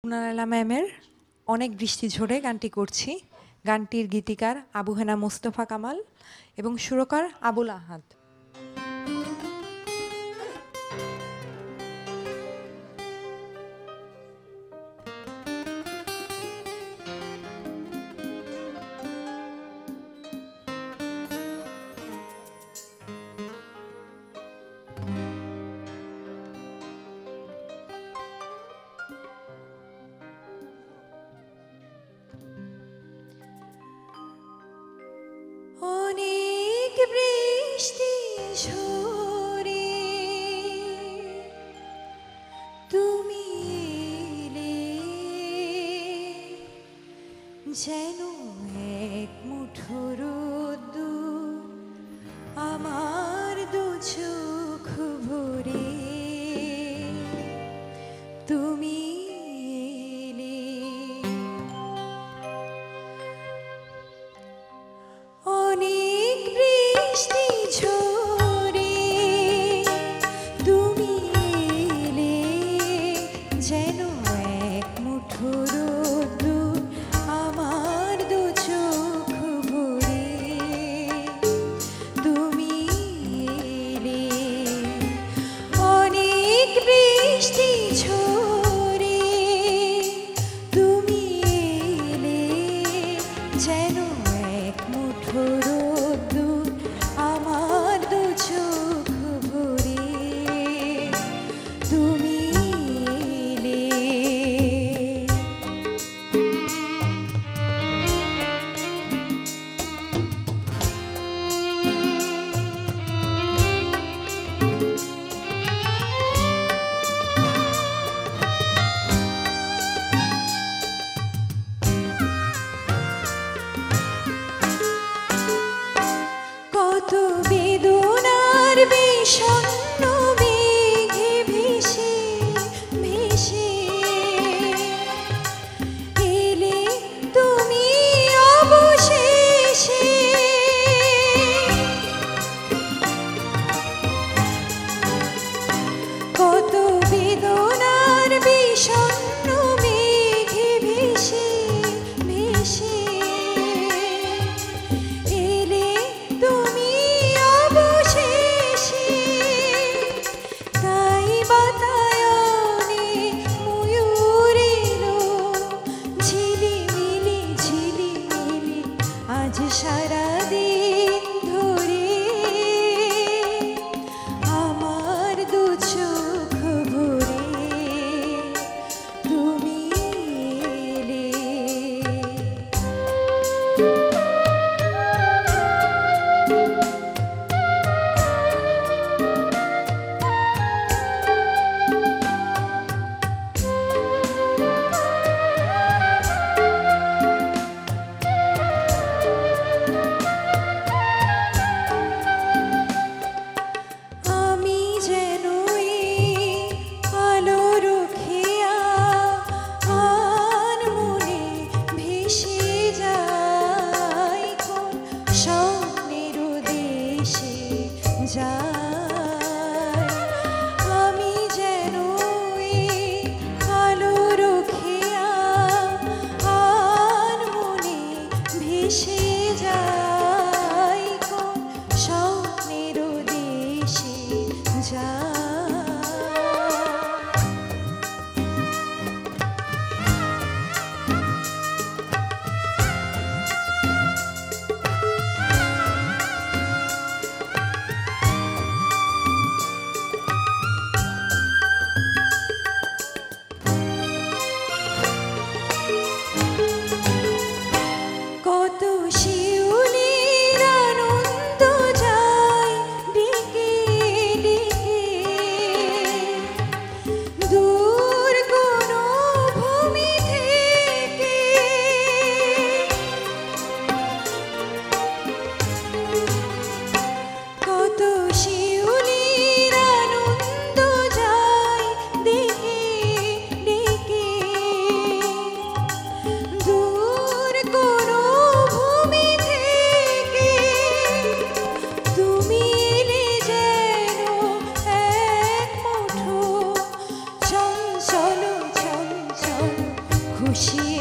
রুনা ম্যামের অনেক বৃষ্টি ঝরে গানটি করছি। গানটির গীতিকার আবু হেনা মোস্তফা কামাল এবং সুরকার আবুল আহাদ। অনেক বৃষ্টি ঝরে তুমি এলে, যেন এক মুঠো রোদ্দুর আমার দু চোখ ভরে। তুমি এলে, অনেক বৃষ্টি ঝরে তুমি এলে, যেন এক মুঠো রোদ্দুর আমার দু চোখ ভরে। তুমি এলে, অনেক বৃষ্টি ঝরে তুমি এলে, যেন এক মুঠো রোদ্দুর আমার দু চোখ ভরে। তুমি এলে। খুশি